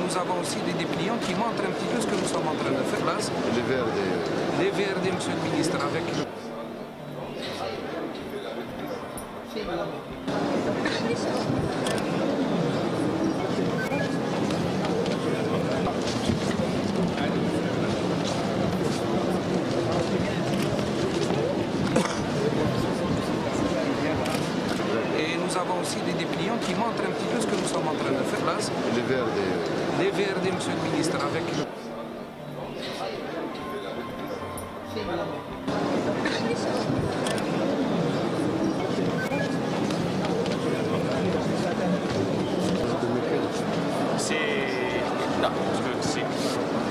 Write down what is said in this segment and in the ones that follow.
Nous avons aussi des dépliants qui montrent un petit peu ce que nous sommes en train de faire là. Les VRD, monsieur le ministre, avec le... Et nous avons aussi des dépliants qui montrent un petit peu ce que nous sommes en train de faire là. Les VRD, monsieur le ministre, avec le...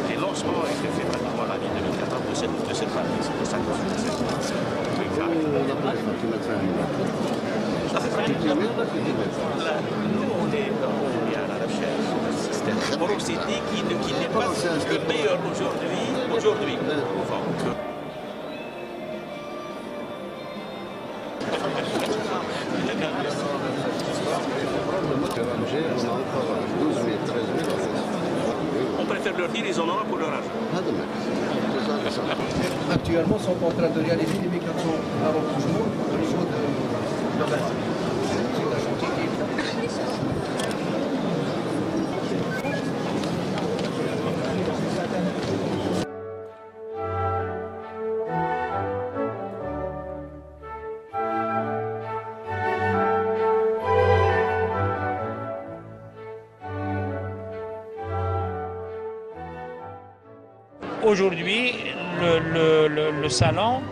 Les lancements ont été faits pratiquement l'année 2014 de cette partie. C'est pour ça que je nous, on est à la recherche d'un système de porosité qui n'est pas le meilleur aujourd'hui. On préfère leur dire, ils en auront pour leur argent. Actuellement, sont en train de réaliser des migrations à recouvrement au niveau de la base. C'est un chantier qui est... Aujourd'hui, le salon,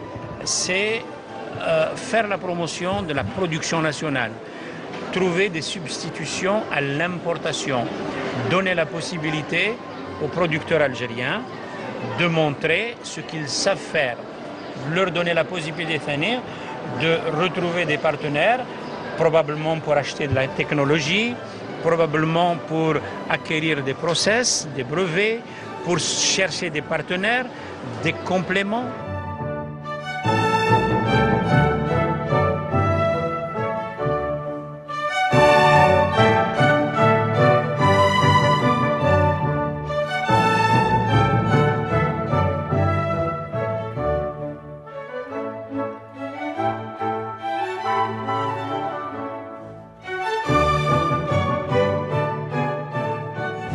c'est faire la promotion de la production nationale, trouver des substitutions à l'importation, donner la possibilité aux producteurs algériens de montrer ce qu'ils savent faire, leur donner la possibilité de retrouver des partenaires, probablement pour acheter de la technologie, probablement pour acquérir des process, des brevets, pour chercher des partenaires, des compléments.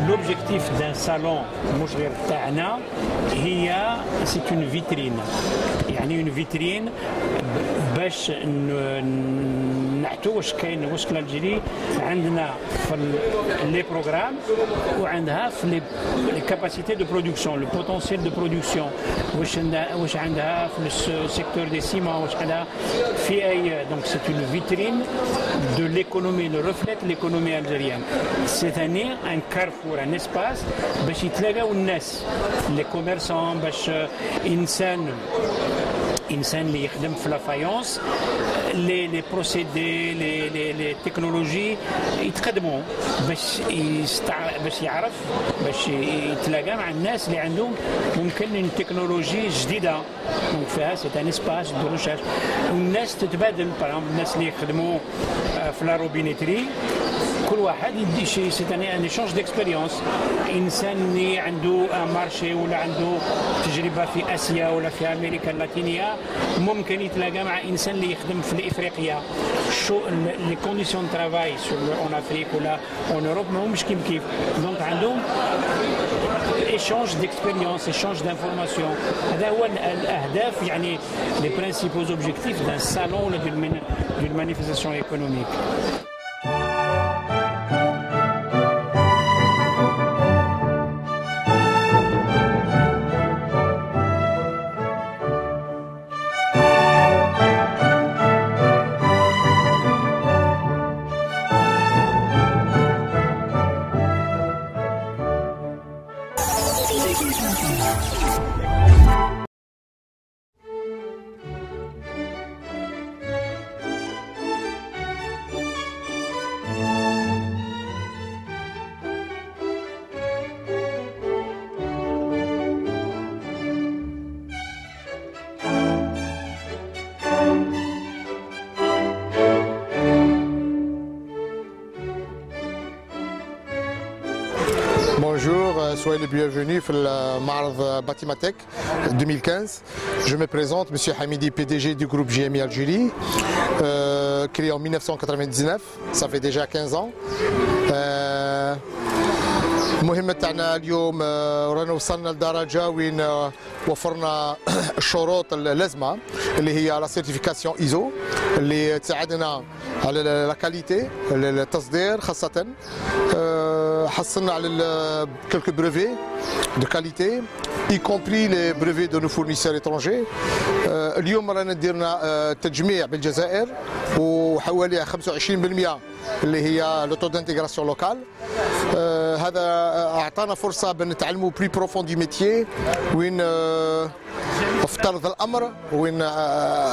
L'objectif d'un salon مشغل تاعنا c'est une vitrine. يعني une vitrine باش نعطوا واش الجيري عندنا في لي بروغرام وعندها في لي كاباسيتي دو برودكسيون لو بوتونسيال دو برودكسيون واش عندها في السيكتور دي سيمون واش عندها في اي دونك سي une vitrine de l'économie le reflète l'économie algérienne. Cette année un carrefour un espace باش يتلاقاو الناس les commerçants باش انسان انسان اللي يخدم في لافايونس لي بروسيدي لي تكنولوجي يتقدموا باش يعرف باش يتلاقى مع الناس اللي عندهم ممكن تكنولوجي جديده. دونك فيها سي ان اسباس دو ريشيرش والناس تتبادل. الناس اللي يخدموا في لا روبينيتري كل واحد يدي شي سي ان ايشونج ديكسبيريونس. انسان اللي عنده مارشي ولا عنده تجربه في اسيا ولا في امريكا اللاتينيه ممكن يتلاقى مع انسان اللي يخدم في افريقيا. شو لي كونديسيون ترافاي اون افريك ولا اون اوروب ماهمش كيف. دونك عندهم échange d'expérience, échange d'informations. هذا هو الأهداف يعني les principaux objectifs d'un salon ou d'une manifestation économique. Bonjour, soyez les bienvenus pour le Marv Batimatech 2015. Je me présente, Monsieur Hamidi, PDG du groupe GMI Algérie, créé en 1999, ça fait déjà 15 ans. المهمة تاعنا اليوم رانا وصلنا لدرجة وين وفرنا الشروط اللازمة اللي هي لا سيرتيفيكاسيون ايزو اللي تساعدنا على لا كاليتي التصدير خاصة. حصلنا على quelques brevets de qualité y compris les brevets de nos fournisseurs étrangers. اليوم رانا ديرنا تجميع بالجزائر وحوالي 25% اللي هي لو تو دانتيغراسيون لوكال. هذا اعطانا فرصه بنتعلموا بري بروفون دي ميتيي وين افترض الامر وين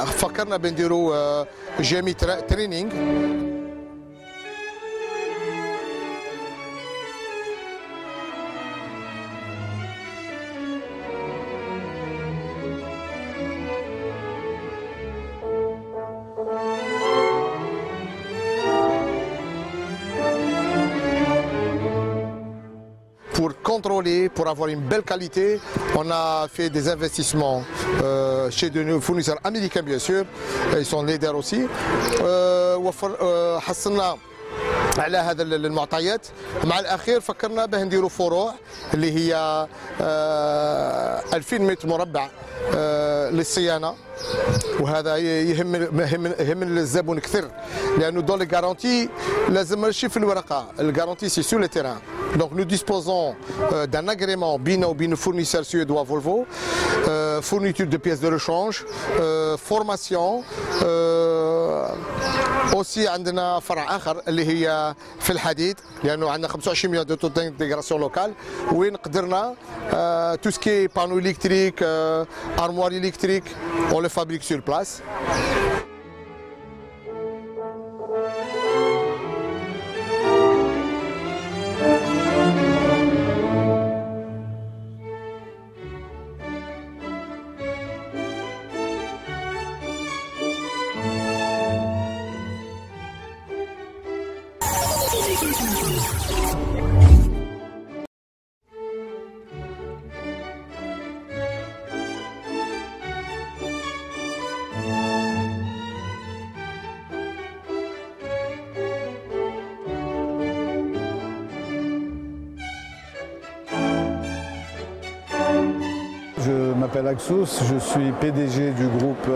فكرنا بنديروا جيمي ترينينغ. Pour contrôler, pour avoir une belle qualité, on a fait des investissements chez de nos fournisseurs américains bien sûr, ils sont leaders aussi. حصلنا على هذا المعطيات. مع الأخير فكرنا به نديروا فروع اللي هي 2000 متر مربع للصيانة، وهذا يهم الزبون كثير لأنه دون لي غارونتي لازم ماشي في الورقة، الغارونتي سي سور لو تيران. Donc nous disposons d'un agrément بيننا وبين fournisseur suédois Volvo, fourniture de pièces de rechange, formation. aussi عندنا فرع آخر اللي هي في الحديد لأنه عندنا 25 مليون دو تو دانتيغراسيون لوكال وين قدرنا tout ce qui est panneau électrique, armoire électrique, on le fabrique sur place. Je m'appelle Axous, je suis PDG du groupe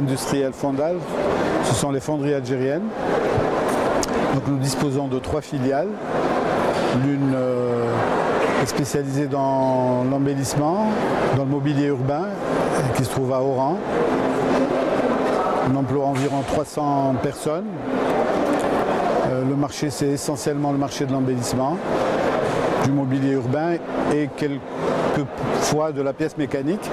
industriel Fondal. Ce sont les fonderies algériennes. Donc nous disposons de 3 filiales. L'une est spécialisée dans l'embellissement, dans le mobilier urbain, qui se trouve à Oran. On emploie environ 300 personnes. Le marché, c'est essentiellement le marché de l'embellissement, du mobilier urbain et quelques fois de la pièce mécanique.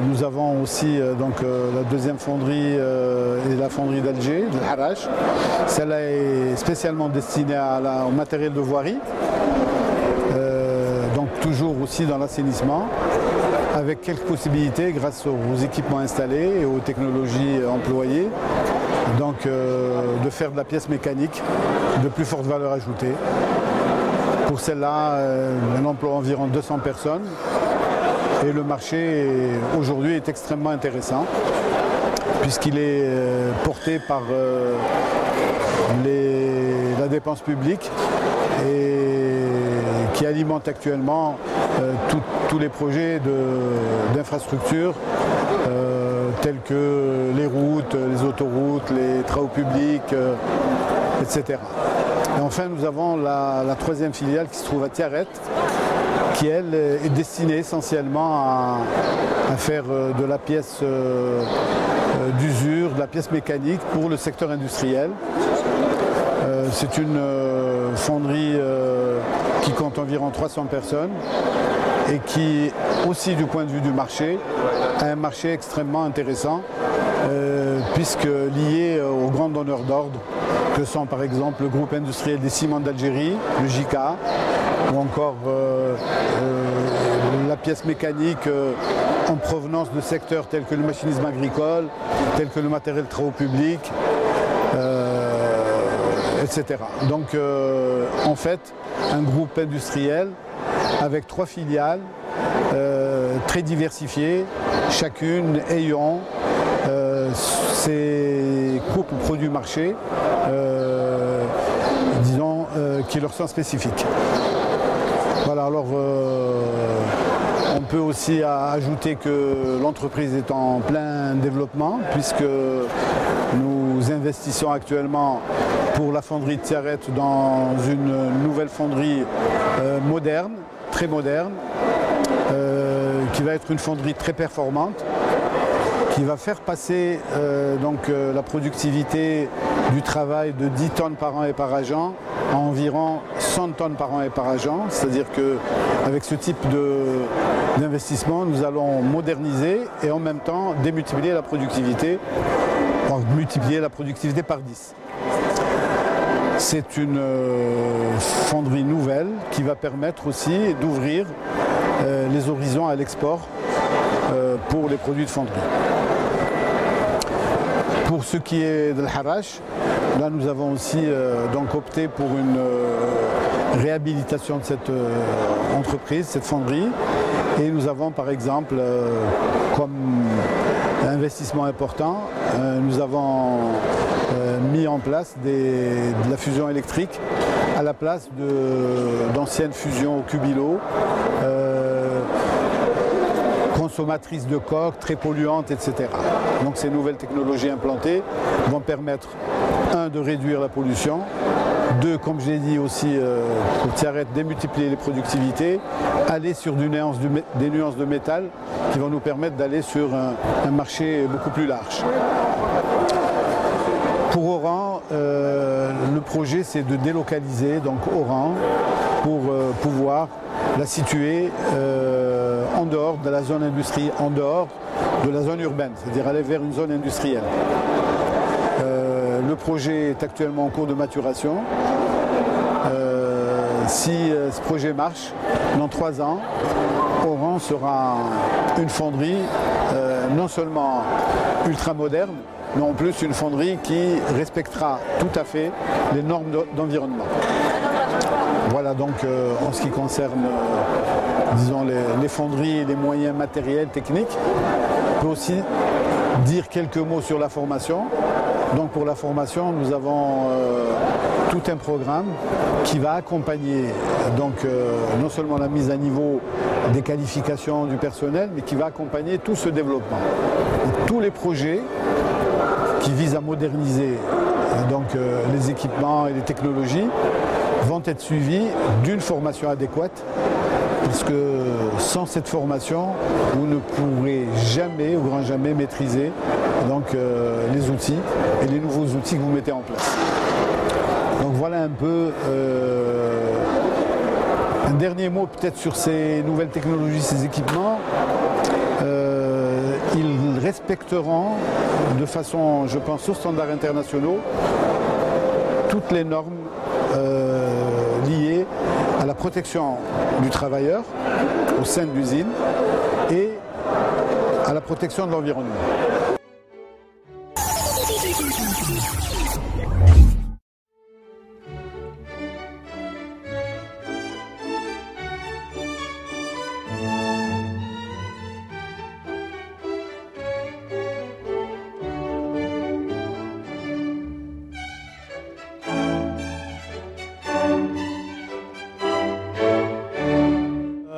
nous avons aussi la deuxième fonderie et la fonderie d'Alger, de Harash. Celle-là est spécialement destinée au matériel de voirie, donc toujours aussi dans l'assainissement, avec quelques possibilités grâce aux équipements installés et aux technologies employées, donc de faire de la pièce mécanique de plus forte valeur ajoutée. Pour celle-là, on emploie environ 200 personnes et le marché aujourd'hui est extrêmement intéressant puisqu'il est porté par la dépense publique et qui alimente actuellement tous les projets d'infrastructures tels que les routes, les autoroutes, les travaux publics, etc. Et enfin, nous avons la troisième filiale qui se trouve à Tiaret, qui elle est destinée essentiellement à faire de la pièce d'usure, de la pièce mécanique pour le secteur industriel. C'est une fonderie qui compte environ 300 personnes et qui, aussi du point de vue du marché, a un marché extrêmement intéressant puisque lié aux grands donneurs d'ordre que sont par exemple le groupe industriel des ciments d'Algérie, le JICA, ou encore la pièce mécanique en provenance de secteurs tels que le machinisme agricole, tels que le matériel de travaux publics, etc. Donc en fait, un groupe industriel avec 3 filiales très diversifiées, chacune ayant ses couples produits marché, disons, qui leur sont spécifiques. Voilà, alors on peut aussi ajouter que l'entreprise est en plein développement puisque nous investissons actuellement pour la fonderie de Tiaret dans une nouvelle fonderie moderne, très moderne, qui va être une fonderie très performante, qui va faire passer la productivité du travail de 10 tonnes par an et par agent à environ 100 tonnes par an et par agent. C'est-à-dire qu'avec ce type d'investissement, nous allons moderniser et en même temps démultiplier la productivité, multiplier la productivité par 10. C'est une fonderie nouvelle qui va permettre aussi d'ouvrir les horizons à l'export pour les produits de fonderie. Pour ce qui est de l'Harash, là nous avons aussi donc opté pour une réhabilitation de cette entreprise, cette fonderie, et nous avons par exemple comme investissement important, nous avons mis en place de la fusion électrique à la place d'anciennes fusions au cubilo, consommatrices de coque, très polluantes, etc. Donc ces nouvelles technologies implantées vont permettre, 1, de réduire la pollution, 2, comme j'ai dit aussi, pour Tiaret, démultiplier les productivités, aller sur des nuances de métal qui vont nous permettre d'aller sur un marché beaucoup plus large. Pour Oran, le projet c'est de délocaliser donc Oran pour pouvoir la situer en dehors de la zone industrielle, en dehors de la zone urbaine, c'est-à-dire aller vers une zone industrielle. Le projet est actuellement en cours de maturation. Si ce projet marche, dans 3 ans, Oran sera une fonderie non seulement ultra moderne, mais en plus une fonderie qui respectera tout à fait les normes d'environnement. Voilà donc en ce qui concerne disons les fonderies et les moyens matériels, techniques. On peut aussi dire quelques mots sur la formation. Donc pour la formation, nous avons tout un programme qui va accompagner donc, non seulement la mise à niveau des qualifications du personnel, mais qui va accompagner tout ce développement. Et tous les projets qui visent à moderniser donc, les équipements et les technologies vont être suivis d'une formation adéquate, parce que sans cette formation, vous ne pourrez jamais, au grand jamais, maîtriser donc, les outils et les nouveaux outils que vous mettez en place. Donc voilà un peu un dernier mot peut-être sur ces nouvelles technologies, ces équipements. respecteront de façon, je pense, aux standards internationaux, toutes les normes liées à la protection du travailleur au sein de l'usine et à la protection de l'environnement.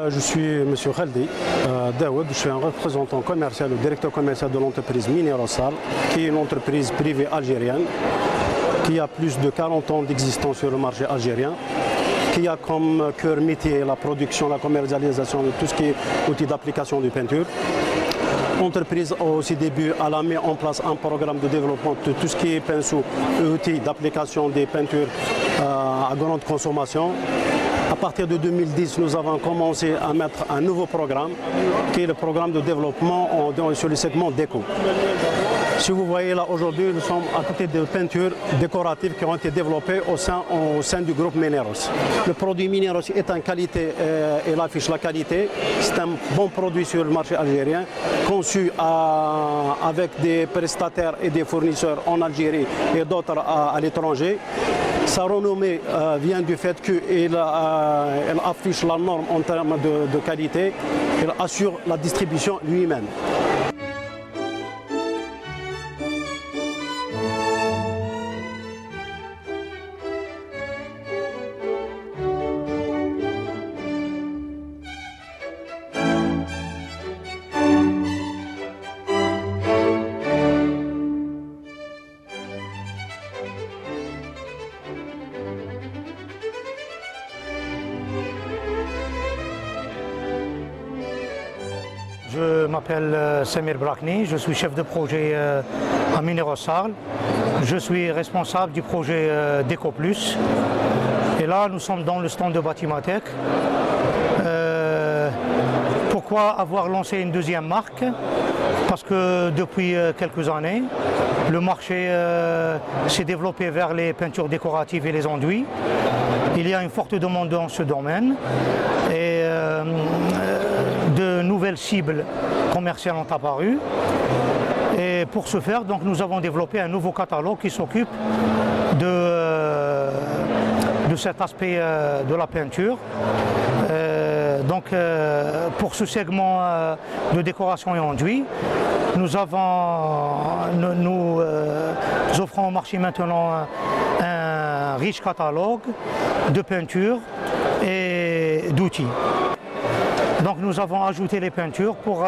Je suis M. Khaldi Daoud, je suis un représentant commercial, le directeur commercial de l'entreprise Minérosal, qui est une entreprise privée algérienne, qui a plus de 40 ans d'existence sur le marché algérien, qui a comme cœur métier la production, la commercialisation de tout ce qui est outils d'application de peinture. L'entreprise a aussi début, elle a mis en place un programme de développement de tout ce qui est pinceau et outils d'application des peintures à grande consommation. À partir de 2010, nous avons commencé à mettre un nouveau programme, qui est le programme de développement sur le segment déco. Si vous voyez là, aujourd'hui, nous sommes à côté de peintures décoratives qui ont été développées au sein du groupe Mineros. Le produit Mineros est en qualité, il affiche la qualité. C'est un bon produit sur le marché algérien, conçu avec des prestataires et des fournisseurs en Algérie et d'autres à l'étranger. Sa renommée vient du fait qu'elle affiche la norme en termes de qualité, elle assure la distribution lui-même. Je m'appelle Samir Brakni, je suis chef de projet à Minérosal. Je suis responsable du projet DecoPlus. Et là, nous sommes dans le stand de Batimatech. Pourquoi avoir lancé une deuxième marque? Parce que depuis quelques années, le marché s'est développé vers les peintures décoratives et les enduits. Il y a une forte demande dans ce domaine et de nouvelles cibles commerciales ont apparu. Et pour ce faire, donc, nous avons développé un nouveau catalogue qui s'occupe de cet aspect de la peinture. Pour ce segment de décoration et enduit, nous offrons au marché maintenant un riche catalogue de peintures et d'outils. Donc nous avons ajouté les peintures pour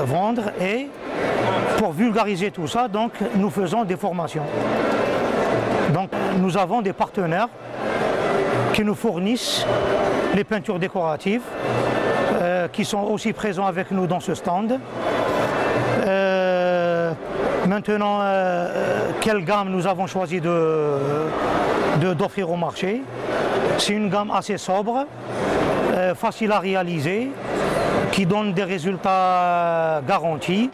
vendre et pour vulgariser tout ça, donc nous faisons des formations. Donc nous avons des partenaires qui nous fournissent les peintures décoratives, qui sont aussi présents avec nous dans ce stand. Maintenant, quelle gamme nous avons choisi d'offrir au marché? C'est une gamme assez sobre, facile à réaliser, qui donne des résultats garantis.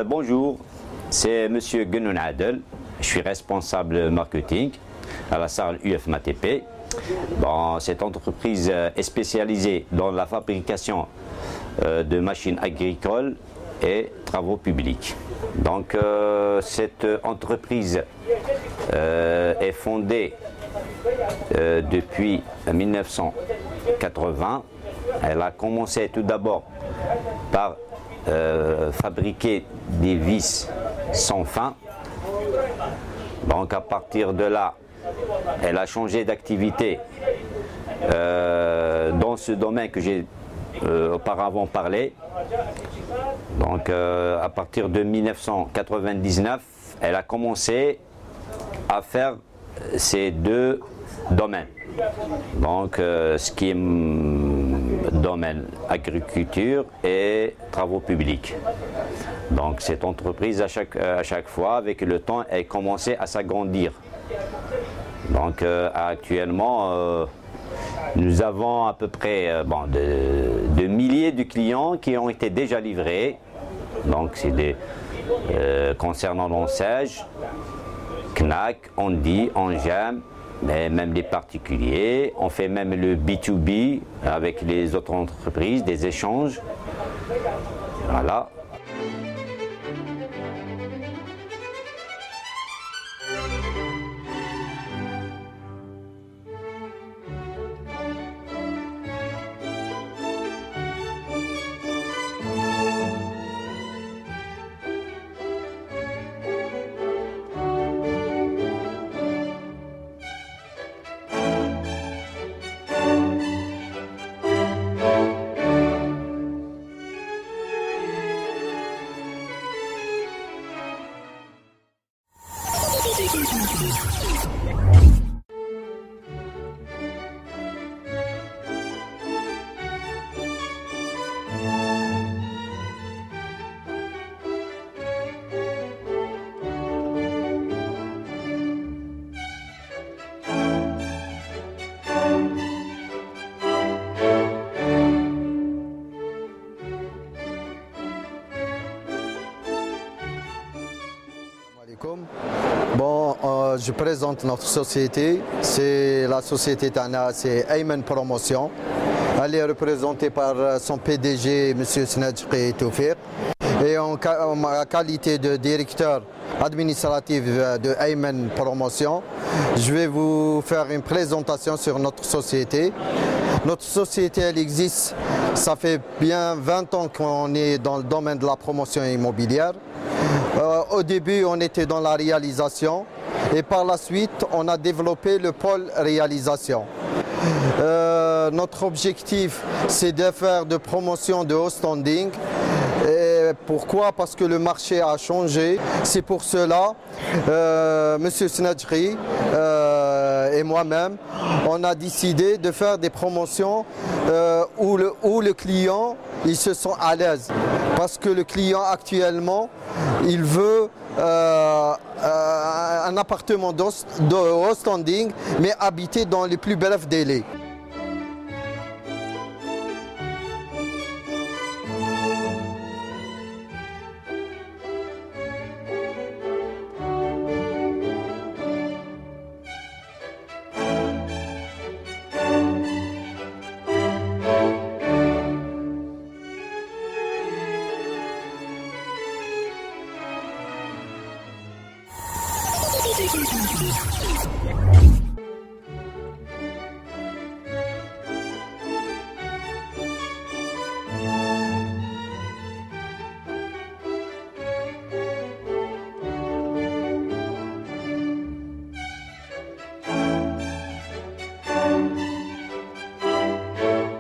Bonjour, c'est M. Genoun Adel, je suis responsable marketing à la salle UFMATP. Bon, cette entreprise est spécialisée dans la fabrication de machines agricoles et travaux publics. Donc cette entreprise est fondée depuis 1980. Elle a commencé tout d'abord par fabriquer des vis sans fin. Donc à partir de là, elle a changé d'activité dans ce domaine que j'ai auparavant parlé. Donc à partir de 1999, elle a commencé à faire ces deux domaines. Donc ce qui est domaine agriculture et travaux publics. Donc cette entreprise à chaque fois, avec le temps, elle commençait à s'agrandir. Donc actuellement, nous avons à peu près de milliers de clients qui ont été déjà livrés. Donc c'est des concernant l'enseigne, Knack, Andy, Angem, mais même les particuliers. On fait même le B2B avec les autres entreprises, des échanges. Voilà. Bon, je présente notre société, c'est la société Tana, c'est Ayman Promotion. Elle est représentée par son PDG, M. Snadjri Toufir. Et en qualité de directeur administratif de Ayman Promotion, je vais vous faire une présentation sur notre société. Notre société, elle existe, ça fait bien 20 ans qu'on est dans le domaine de la promotion immobilière. Au début, on était dans la réalisation et par la suite, on a développé le pôle réalisation. Notre objectif, c'est de faire de promotion de haut standing. Et pourquoi? Parce que le marché a changé. C'est pour cela, M. Snadjri et moi-même, on a décidé de faire des promotions où le client il se sent à l'aise. Parce que le client actuellement, il veut un appartement de haut standing, mais habité dans les plus brefs délais.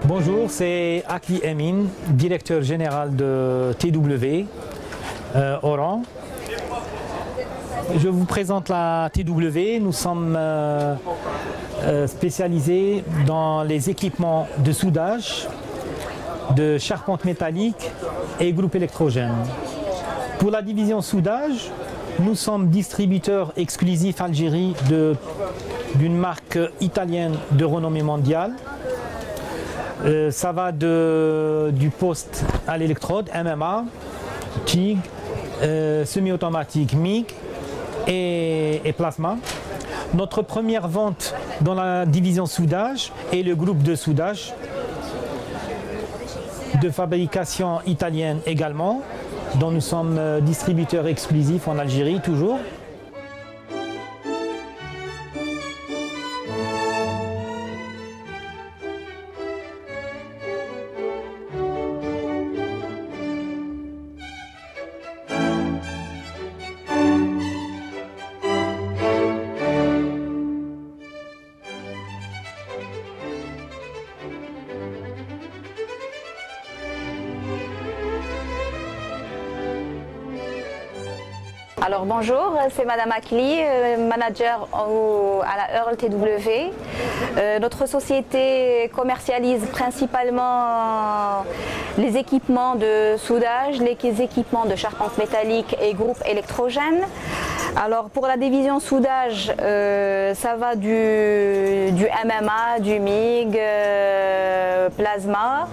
Bonjour, c'est Akli Emin, directeur général de TW Oran. Je vous présente la TW. Nous sommes spécialisés dans les équipements de soudage, de charpente métallique et groupe électrogène. Pour la division soudage, nous sommes distributeurs exclusifs Algérie d'une marque italienne de renommée mondiale. Ça va du poste à l'électrode, MMA, TIG, semi-automatique, MIG et plasma. Notre première vente dans la division soudage est le groupe de soudage de fabrication italienne également, dont nous sommes distributeurs exclusifs en Algérie toujours. Alors bonjour, c'est Madame Akli, manager à la Earl TW. Notre société commercialise principalement les équipements de soudage, les équipements de charpente métallique et groupes électrogènes. Alors pour la division soudage, ça va du MMA, du MIG, plasma.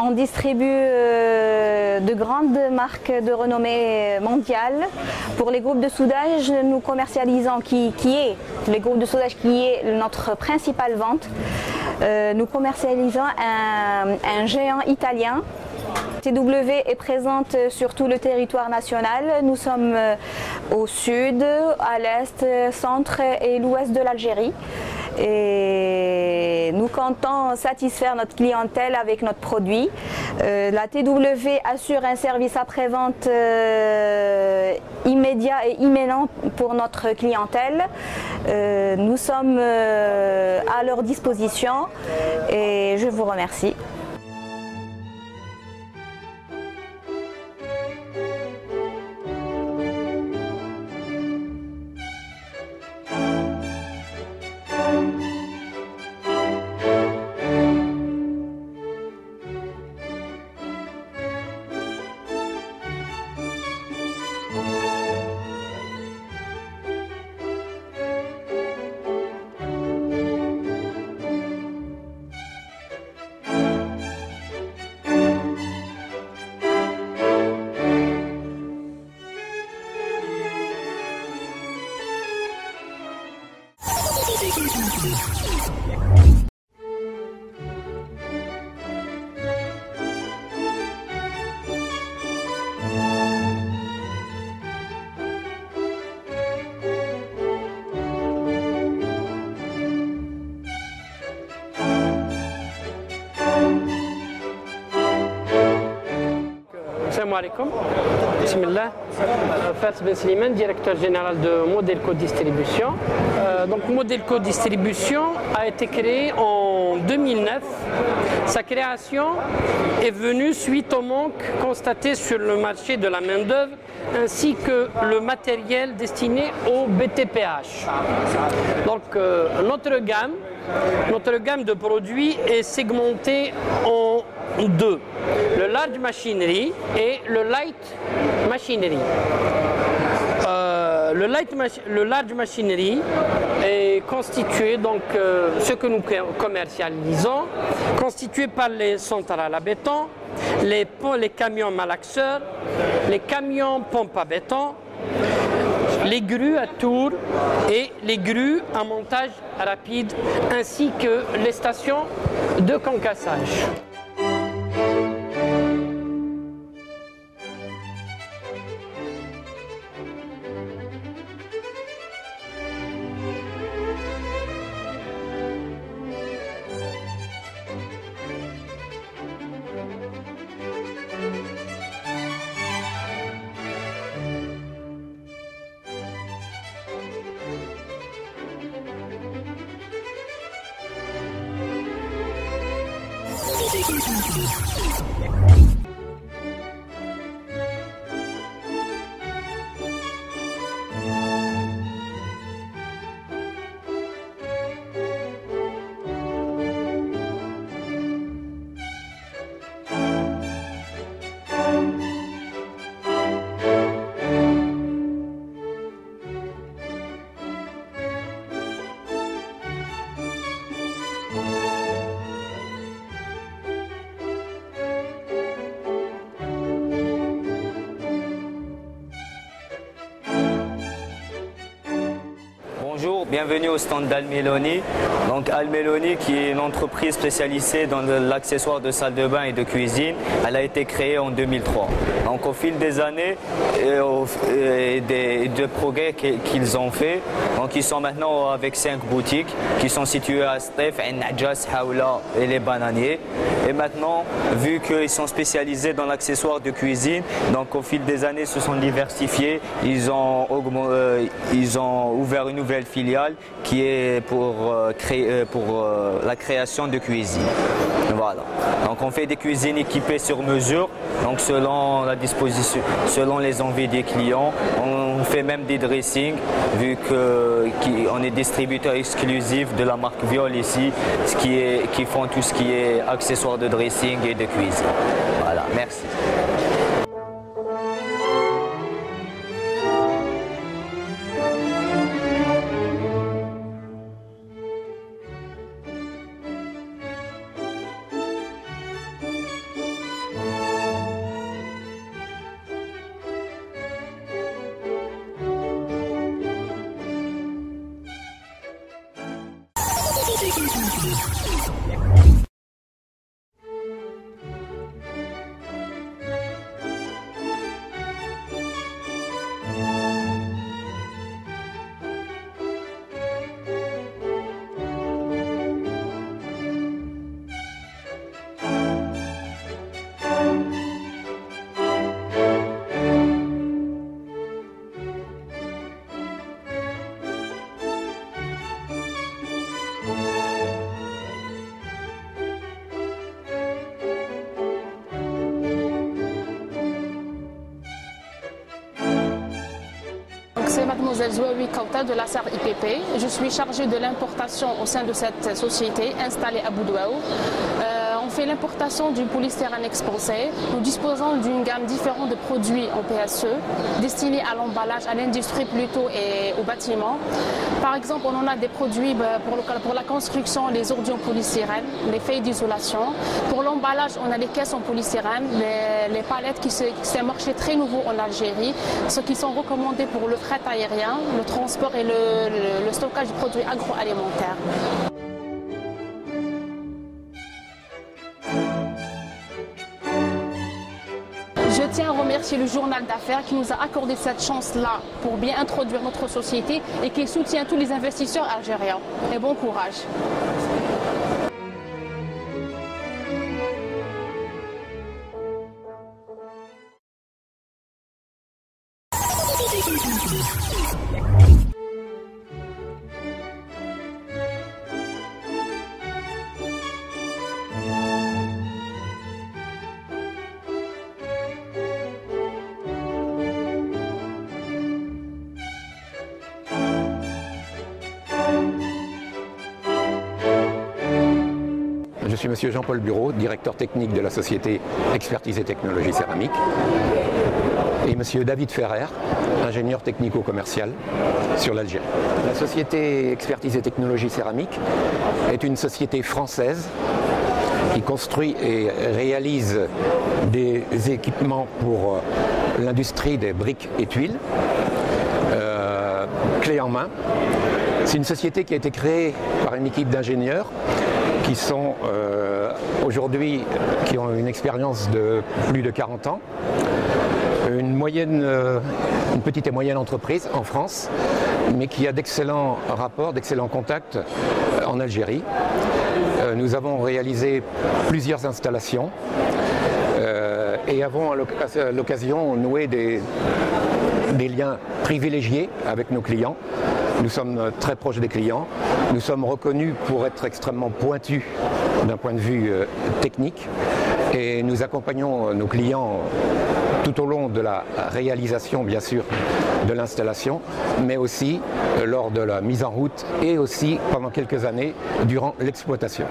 On distribue de grandes marques de renommée mondiale. Pour les groupes de soudage, nous commercialisons les groupes de soudage qui est notre principale vente. Nous commercialisons un géant italien. TW est présente sur tout le territoire national. Nous sommes au sud, à l'est, centre et l'ouest de l'Algérie. Et nous comptons satisfaire notre clientèle avec notre produit. La TW assure un service après-vente immédiat et imminent pour notre clientèle. Nous sommes à leur disposition et je vous remercie. Assalamu alaikum. Bismillah. Fats Ben Slimane, directeur général de Modelco Distribution. Donc Modelco Distribution a été créé en 2009. Sa création est venue suite au manque constaté sur le marché de la main-d'œuvre ainsi que le matériel destiné au BTPH. Donc notre gamme de produits est segmentée en deux, le large machinery et le light machinery. Le large machinery est constitué, donc ce que nous commercialisons, constitué par les centrales à béton, les camions malaxeurs, les camions pompes à béton, les grues à tour et les grues à montage rapide, ainsi que les stations de concassage. bienvenue au stand d'Almeloni. Donc Almeloni qui est une entreprise spécialisée dans l'accessoire de salle de bain et de cuisine. Elle a été créée en 2003. Donc au fil des années et des progrès qu'ils ont fait, donc ils sont maintenant avec 5 boutiques qui sont situées à Stif, Nadjas, Haoula et les Bananiers. Et maintenant, vu qu'ils sont spécialisés dans l'accessoire de cuisine, donc au fil des années se sont diversifiés, ils ont ouvert une nouvelle filiale qui est pour la création de cuisine. Voilà. Donc on fait des cuisines équipées sur mesure, donc selon la disposition, selon les envies des clients. On fait même des dressings, vu qu'on est distributeur exclusif de la marque Viol ici, qui font tout ce qui est accessoires de dressing et de cuisine. Voilà, merci. C'est mademoiselle Zouaoui Kauta de la SAR IPP. Je suis chargée de l'importation au sein de cette société installée à Boudouaou. On fait l'importation du polystyrène expansé. Nous disposons d'une gamme différente de produits en PSE destinés à l'emballage, à l'industrie plutôt et au bâtiment. Par exemple, on en a des produits pour la construction, les ordures en polystyrène, les feuilles d'isolation. Pour l'emballage, on a les caisses en polystyrène, les palettes c'est un marché très nouveau en Algérie, ceux qui sont recommandés pour le fret aérien, le transport et le stockage de produits agroalimentaires. Je tiens à remercier le journal d'affaires qui nous a accordé cette chance-là pour bien introduire notre société et qui soutient tous les investisseurs algériens. Et bon courage. Je suis monsieur Jean-Paul Bureau, directeur technique de la société Expertise et Technologie Céramique, et monsieur David Ferrer, ingénieur technico-commercial sur l'Algérie. La société Expertise et Technologie Céramique est une société française qui construit et réalise des équipements pour l'industrie des briques et tuiles, clé en main. C'est une société qui a été créée par une équipe d'ingénieurs qui sont aujourd'hui, qui ont une expérience de plus de 40 ans, une petite et moyenne entreprise en France, mais qui a d'excellents rapports, d'excellents contacts en Algérie. Nous avons réalisé plusieurs installations et avons à l'occasion noué des liens privilégiés avec nos clients. Nous sommes très proches des clients, nous sommes reconnus pour être extrêmement pointus d'un point de vue technique et nous accompagnons nos clients tout au long de la réalisation bien sûr de l'installation, mais aussi lors de la mise en route et aussi pendant quelques années durant l'exploitation.